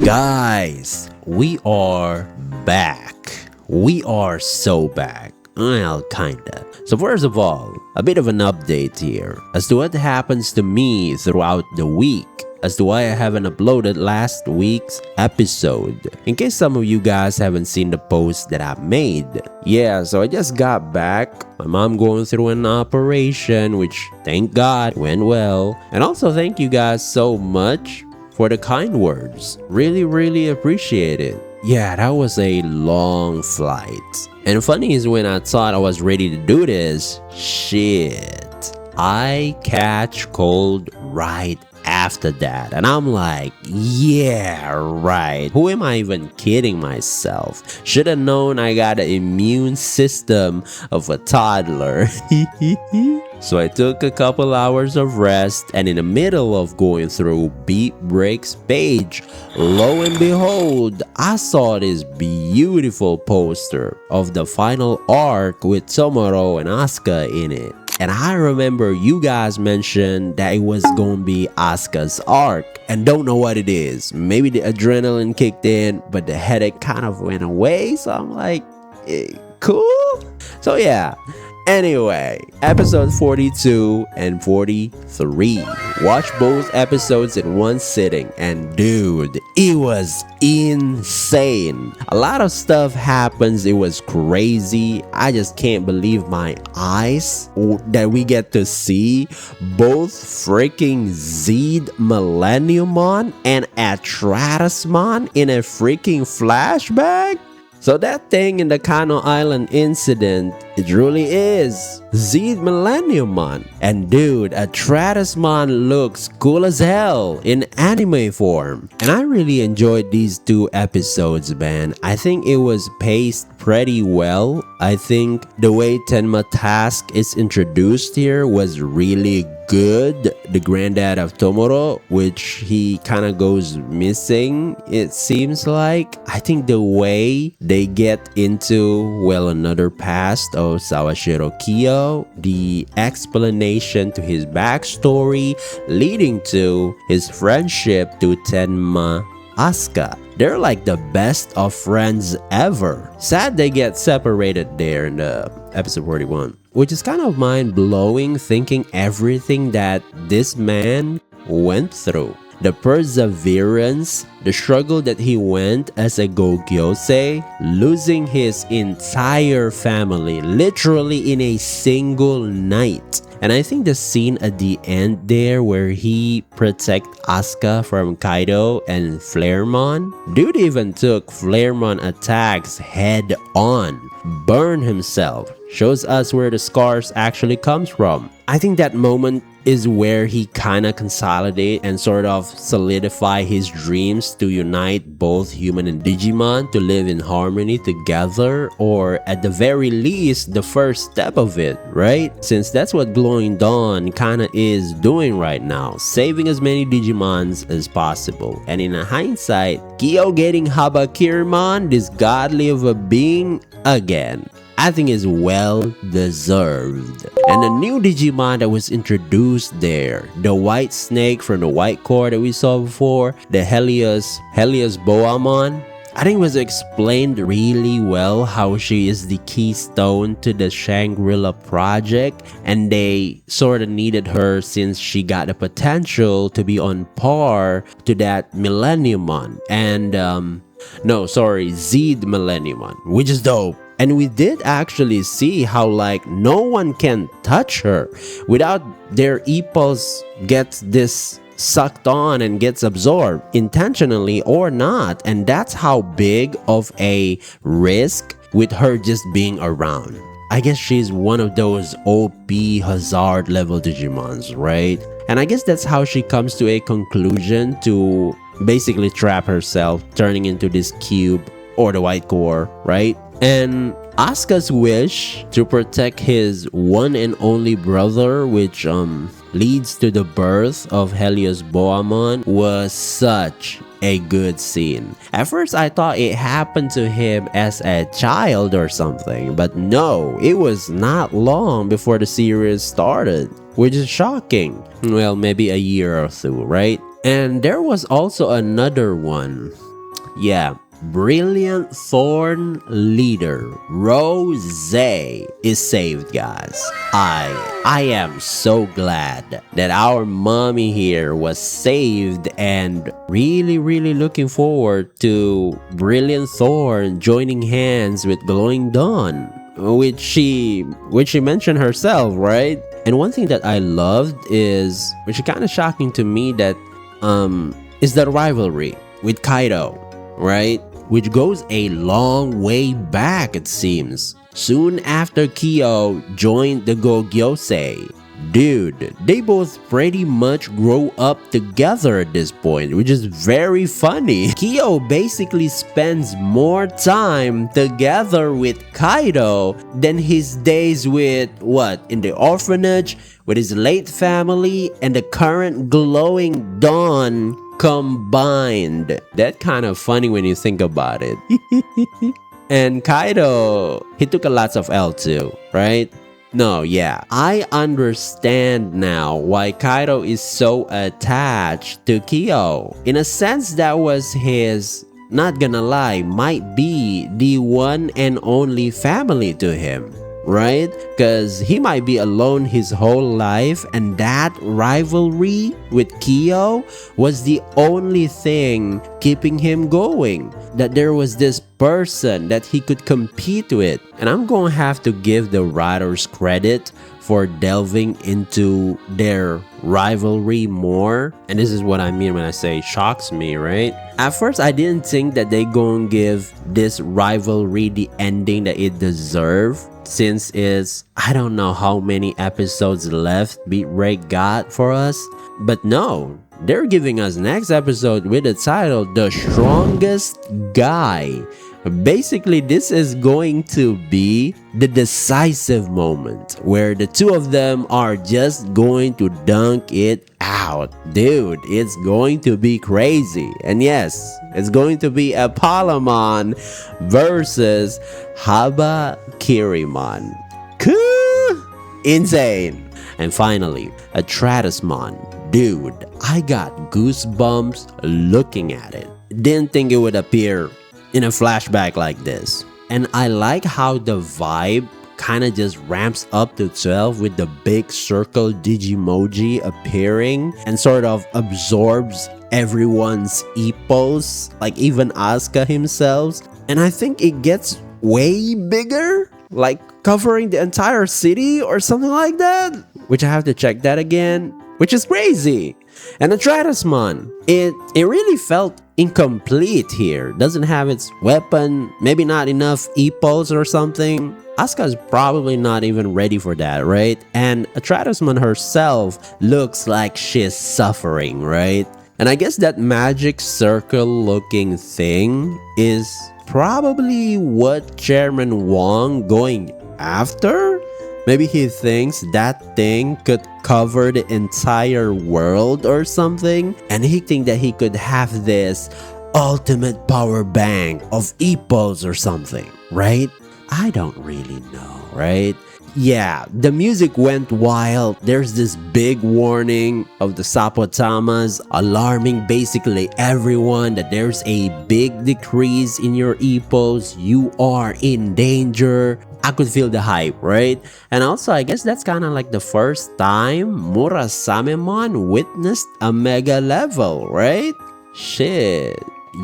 Guys, we are back. We are so back. Well, kinda. So first of all, a bit of an update here as to what happens to me throughout the week, as to why I haven't uploaded last week's episode. In case some of you guys haven't seen the post that I made. Yeah, so I just got back. My mom going through an operation, which thank God went well. And also thank you guys so much for the kind words. Really appreciate it. Yeah, that was a long flight. And funny is when I thought I was ready to do this, shit, I catch cold right after that. And I'm like, yeah, right. Who am I even kidding myself? Should have known I got an immune system of a toddler. So I took a couple hours of rest, and in the middle of going through Beatbreak's page, lo and behold, I saw this beautiful poster of the final arc with Tomoro and Asuka in it. And I remember you guys mentioned that it was gonna be Asuka's arc, and don't know what it is. Maybe the adrenaline kicked in, but the headache kind of went away, so I'm like, cool? So yeah. Anyway, episode 42 and 43. Watch both episodes in one sitting, and dude, it was insane. A lot of stuff happens. It was crazy. I just can't believe my eyes that we get to see both freaking Zed Millenniumon and Atratusmon in a freaking flashback. So that thing in the Kano Island incident, it really is Zed Millenniumon. And dude, Atratusmon looks cool as hell in anime form. And I really enjoyed these two episodes, man. I think it was paced pretty well. I think the way Tenma Task is introduced here was really good. The granddad of Tomoro, which he kind of goes missing, it seems like. I think the way they get into, well, another past of Sawashiro Kyo, the explanation to his backstory leading to his friendship to Tenma Asuka. They're like the best of friends ever. Sad they get separated there in the episode 41, which is kind of mind-blowing thinking everything that this man went through. The perseverance, the struggle that he went as a Gogyosei, losing his entire family literally in a single night. And I think the scene at the end there where he protect Asuka from Kaido and Flaremon, dude even took Flaremon attacks head on, burned himself, shows us where the scars actually comes from. I think that moment is where he kind of consolidate and sort of solidify his dreams to unite both human and Digimon to live in harmony together, or at the very least the first step of it, right? Since that's what Glowing Dawn kind of is doing right now, saving as many Digimons as possible. And in hindsight, Kyo getting Habakirimon, this godly of a being, again, I think is well deserved. And the new Digimon that was introduced there, the white snake from the white core that we saw before, the Heliosboamon, I think it was explained really well how she is the keystone to the Shangri-La project, and they sort of needed her since she got the potential to be on par to that Millenniumon and Zed Millenniumon, which is dope. And we did actually see how like no one can touch her without their E-Pulse gets this sucked on and gets absorbed, intentionally or not. And that's how big of a risk with her just being around. I guess she's one of those OP Hazard level Digimons, right? And I guess that's how she comes to a conclusion to basically trap herself, turning into this cube or the white core, right? And Asuka's wish to protect his one and only brother, which leads to the birth of Heliosboamon, was such a good scene. At first I thought it happened to him as a child or something, but no, it was not long before the series started, which is shocking. Well, maybe a year or two, right? And there was also another one. Yeah, Brilliant Thorn leader Rose is saved, guys. I am so glad that our mommy here was saved, and really looking forward to Brilliant Thorn joining hands with Glowing Dawn, which she mentioned herself, right? And one thing that I loved is, which is kind of shocking to me, that is the rivalry with Kaido, right? Which goes a long way back, it seems. Soon after Kyo joined the Gogyosei. Dude, they both pretty much grow up together at this point, which is very funny. Kyo basically spends more time together with Kaido than his days with, in the orphanage, with his late family, and the current Glowing Dawn combined. That kind of funny when you think about it. And Kaido, he took a lots of L too, right? No, yeah, I understand now why Kaido is so attached to Kyo. In a sense, that was his, not gonna lie, might be the one and only family to him, right? Because he might be alone his whole life, and that rivalry with Kyo was the only thing keeping him going. That there was this person that he could compete with. And I'm going to have to give the writers credit for delving into their rivalry more. And this is what I mean when I say shocks me, right? At first, I didn't think that they gonna give this rivalry the ending that it deserved, since it's, I don't know how many episodes left Beatbreak got for us. But no, they're giving us next episode with the title The Strongest Guy. Basically, this is going to be the decisive moment where the two of them are just going to dunk it out. Dude, it's going to be crazy. And yes, it's going to be Apollomon versus Habakirimon. Cool! Insane. And finally, Atratusmon. Dude, I got goosebumps looking at it. Didn't think it would appear in a flashback like this. And I like how the vibe kind of just ramps up to 12 with the big circle Digimoji appearing and sort of absorbs everyone's E-Pulse, like even Asuka himself. And I think it gets way bigger, like covering the entire city or something like that, which I have to check that again, which is crazy. And Atratusmon, it really felt incomplete here. Doesn't have its weapon, maybe not enough E-Pulse or something. Asuka's probably not even ready for that, right? And Atratusmon herself looks like she's suffering, right? And I guess that magic circle looking thing is probably what Chairman Wong going after? Maybe he thinks that thing could cover the entire world or something, and he thinks that he could have this ultimate power bank of E-Pulse or something, right? I don't really know, right? Yeah, the music went wild. There's this big warning of the Sapotamas alarming basically everyone that there's a big decrease in your E-Pulse. You are in danger. I could feel the hype, right? And also, I guess that's kind of like the first time Murasamemon witnessed a mega level, right? Shit.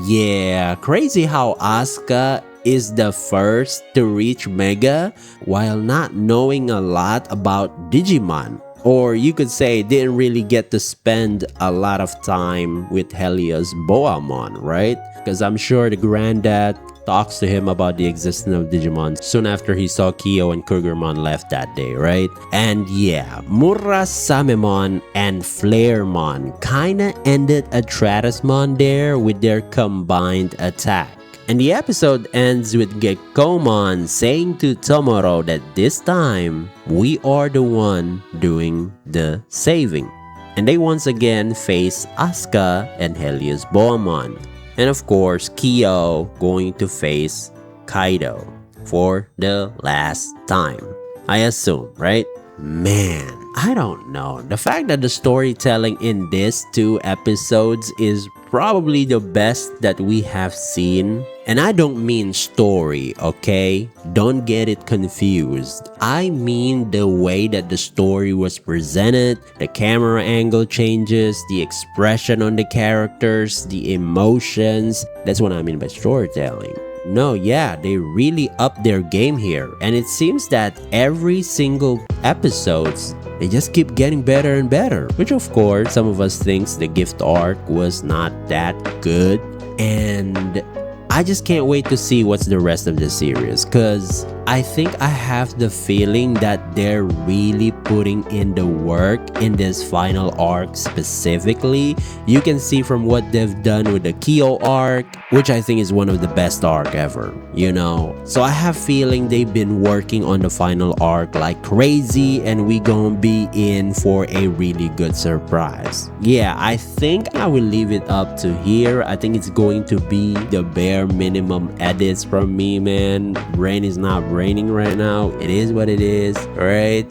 Yeah, crazy how Asuka is the first to reach Mega while not knowing a lot about Digimon. Or you could say didn't really get to spend a lot of time with Heliosboamon, right? Because I'm sure the granddad talks to him about the existence of Digimon soon after he saw Kyo and Kageromon left that day, right? And yeah, Murasamemon and Flaremon kinda ended Atratusmon there with their combined attack. And the episode ends with Gekkomon saying to Tomoro that this time, we are the one doing the saving. And they once again face Asuka and Heliosboamon. And of course, Kyo going to face Kaido for the last time. I assume, right? Man, I don't know. The fact that the storytelling in these two episodes is probably the best that we have seen. And I don't mean story, okay? Don't get it confused. I mean the way that the story was presented, the camera angle changes, the expression on the characters, the emotions. That's what I mean by storytelling. No, yeah, they really upped their game here. And it seems that every single episodes, they just keep getting better and better. Which of course, some of us thinks the gift arc was not that good. And I just can't wait to see what's the rest of the series, because I think I have the feeling that they're really putting in the work in this final arc specifically. You can see from what they've done with the Kyo arc, which I think is one of the best arc ever, you know. So I have feeling they've been working on the final arc like crazy, and we gonna be in for a really good surprise. Yeah, I think I will leave it up to here. I think it's going to be the bare minimum edits from me, man. Rain is not raining right now. It is what it is, right?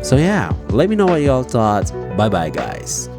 So yeah, let me know what y'all thought. Bye bye, guys.